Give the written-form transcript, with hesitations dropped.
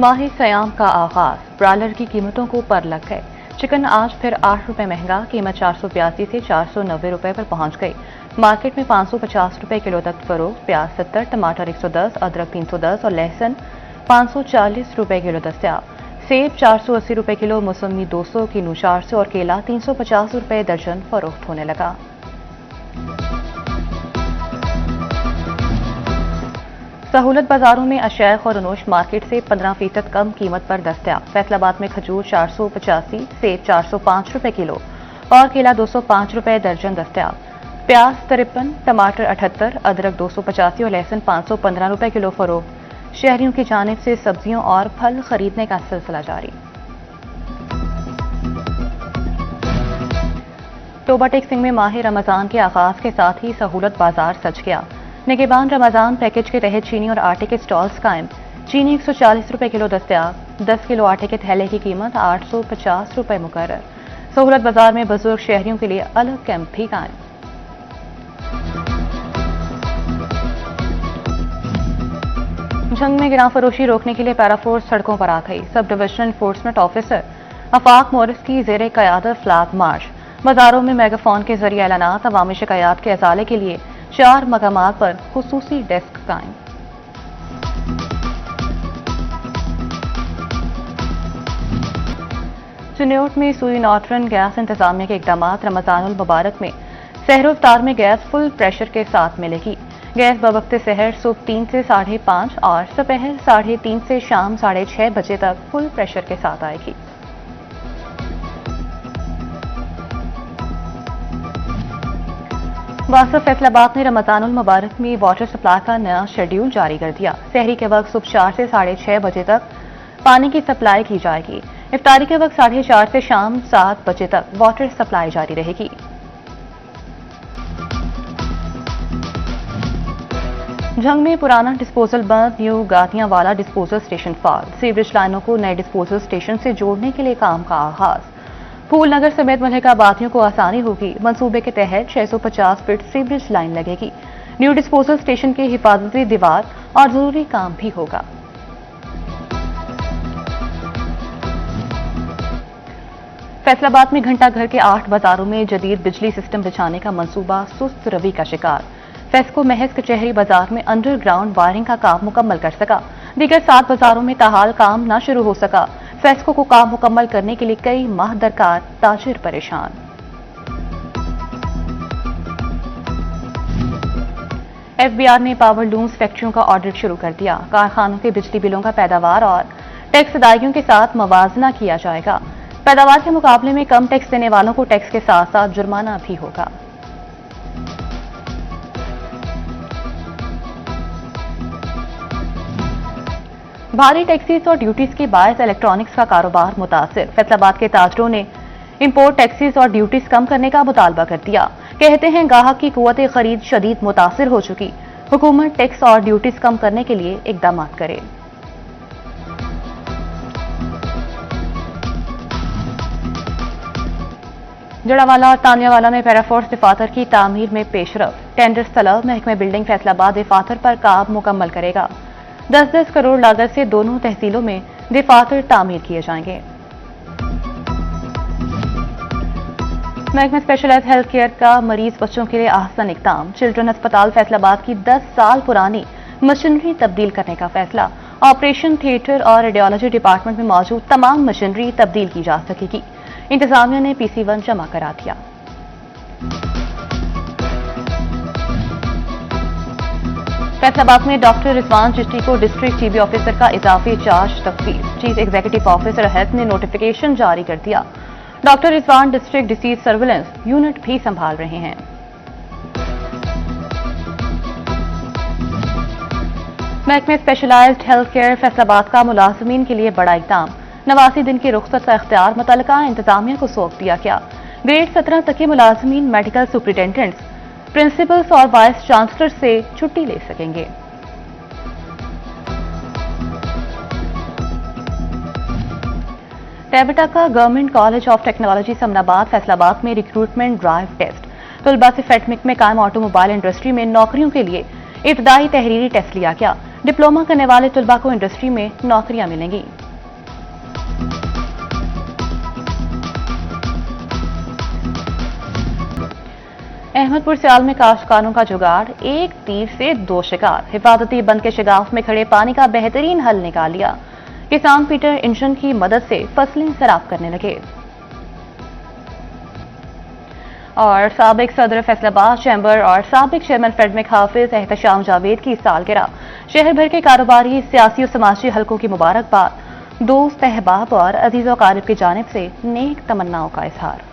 माह सयाम का आगाज, ब्रायलर की कीमतों को पर लग गए। चिकन आज फिर 8 रुपए महंगा, कीमत 482 से 490 रुपए पर पहुंच गई। मार्केट में 550 रुपए किलो तक फरोख्त। प्याज 70, टमाटर 110, अदरक 310 और लहसुन 540 रुपए किलो दस्तयाब। सेब 480 रुपए किलो, मौसमी 200, किनू 400 और केला 350 रुपए दर्जन फरोख्त होने लगा। सहूलत बाजारों में अशैय खौरनोश मार्केट से 15% कम कीमत पर दस्तयाब। फैसलाबाद में खजूर 485, सेब 405 रुपए किलो और केला 205 रुपए दर्जन दस्तयाब। प्याज 53, टमाटर 78, अदरक 285 और लहसुन 515 रुपए किलो फरोख्त। शहरियों की जानिब से सब्जियों और फल खरीदने का सिलसिला जारी। टोबा टेक्सिंग में माह रमजान के आगाज के साथ ही सहूलत बाजार सज गया। निगहबान रमजान पैकेज के तहत चीनी और आटे के स्टॉल्स कायम। चीनी 140 रुपए किलो दस्तयाब। 10 किलो आटे के थैले की कीमत 850 रुपए मुकर्रर। सहूलत बाजार में बुजुर्ग शहरियों के लिए अलग कैंप भी कायम। जंग में गिरां फरोशी रोकने के लिए पैराफोर्स सड़कों पर आ गई। सब डिविजनल एनफोर्समेंट ऑफिसर आफाक मोरिस की जेर क़यादत फ्लैग मार्च। बाजारों में मेगाफोन के जरिए ऐलानात, अवामी शिकायत के अजाले के लिए 4 मकामात पर खुसूसी डेस्क कायम। चिन्योट में सुई नॉर्टर्न गैस इंतजामिया के इकदामात। रमजानुल मुबारक में सहर इफ्तार में गैस फुल प्रेशर के साथ मिलेगी। गैस बवक्त सहर सुबह 3 से 5:30 और दोपहर 3:30 से शाम 6:30 बजे तक फुल प्रेशर के साथ आएगी। वासफ फैसलाबाद ने रमजानुल मुबारक में वाटर सप्लाई का नया शेड्यूल जारी कर दिया। सहरी के वक्त सुबह 4 से 6:30 बजे तक पानी की सप्लाई की जाएगी। इफ्तारी के वक्त 4:30 से शाम 7 बजे तक वाटर सप्लाई जारी रहेगी। जंग में पुराना डिस्पोजल बंद, न्यू गातियांवाला डिस्पोजल स्टेशन फाल। सीवरेज लाइनों को नए डिस्पोजल स्टेशन से जोड़ने के लिए काम का आगाज। फूल नगर समेत मलहका आबादियों को आसानी होगी। मंसूबे के तहत 650 फीट सीवरेज लाइन लगेगी। न्यू डिस्पोजल स्टेशन की हिफाजती दीवार और जरूरी काम भी होगा। फैसलाबाद में घंटा घर के 8 बाजारों में जदीद बिजली सिस्टम बिछाने का मंसूबा सुस्त रवि का शिकार। फेस्को महज कचहरी बाजार में अंडरग्राउंड वायरिंग का काम मुकम्मल कर सका। दीगर 7 बाजारों में ताहाल काम न शुरू हो सका। फेस्को को काम मुकम्मल करने के लिए कई माह दरकार, ताजिर परेशान। एफबीआर ने पावर लूम्स फैक्ट्रियों का ऑडिट शुरू कर दिया। कारखानों के बिजली बिलों का पैदावार और टैक्स अदायगियों के साथ मवाजना किया जाएगा। पैदावार के मुकाबले में कम टैक्स देने वालों को टैक्स के साथ साथ जुर्माना भी होगा। भारी टैक्सीज और ड्यूटीज के बायस इलेक्ट्रॉनिक्स का कारोबार मुतासिर। फैसलाबाद के ताजरों ने इंपोर्ट टैक्सीज और ड्यूटीज कम करने का मुतालबा कर दिया। कहते हैं गाहक की कुव्वत खरीद शदीद मुतासिर हो चुकी। हुकूमत टैक्स और ड्यूटीज कम करने के लिए इकदाम करे। जड़ावाला और तानियावाला में पैराफोर्स दफातर की तामीर में पेशरफ। टेंडर्स तलब। महकमे बिल्डिंग फैसलाबाद दफातर पर काम मुकम्मल करेगा। 10-10 करोड़ लागत से दोनों तहसीलों में दफातर तामीर किए जाएंगे। महकमा स्पेशलाइज्ड हेल्थ केयर का मरीज बच्चों के लिए आसान इकदाम। चिल्ड्रन अस्पताल फैसलाबाद की 10 साल पुरानी मशीनरी तब्दील करने का फैसला। ऑपरेशन थिएटर और रेडियोलॉजी डिपार्टमेंट में मौजूद तमाम मशीनरी तब्दील की जा सकेगी। इंतजामिया ने PC1 जमा करा दिया। फैसलाबाद में डॉक्टर रिजवान चिश्ती को डिस्ट्रिक्ट टीबी ऑफिसर का इजाफी चार्ज तफवीज। चीफ एग्जीक्यूटिव ऑफिसर हेल्थ ने नोटिफिकेशन जारी कर दिया। Doctor Rizwan district disease surveillance unit भी संभाल रहे हैं। महकमे स्पेशलाइज्ड हेल्थ केयर फैसलाबाद का मुलाजमीन के लिए बड़ा इकदाम। 89 दिन की रुख्सत का इख्तियार मुतल्लिका इंतजामिया को सौंप दिया गया। ग्रेड 17 तक के मुलाजमीन मेडिकल सुपरिटेंडेंट्स, प्रिंसिपल्स और वाइस चांसलर से छुट्टी ले सकेंगे। टेबटा का government college of technology Samanabad Faisalabad में रिक्रूटमेंट ड्राइव टेस्ट। तलबा से फेटमिक में कायम ऑटोमोबाइल इंडस्ट्री में नौकरियों के लिए इब्तदाई तहरीरी टेस्ट लिया गया। डिप्लोमा करने वाले तलबा को इंडस्ट्री में नौकरियां मिलेंगी। अहमदपुर सियाल में काश्तकारों का जुगाड़, एक तीर से दो शिकार। हिफाजती बंद के शिगाफ में खड़े पानी का बेहतरीन हल निकाल लिया। किसान पीटर इंजन की मदद से फसलें सैराब करने लगे। और साबिक सदर फैसलाबाद चैम्बर और साबिक चेयरमैन फेडमिक हाफिज एहतशाम जावेद की सालगिरह। शहर भर के कारोबारी, सियासी और समाजी हलकों की मुबारकबाद। दोस्त, अहबाब और अजीज़ व क़ारिब की जानिब से नेक तमन्नाओं का इजहार।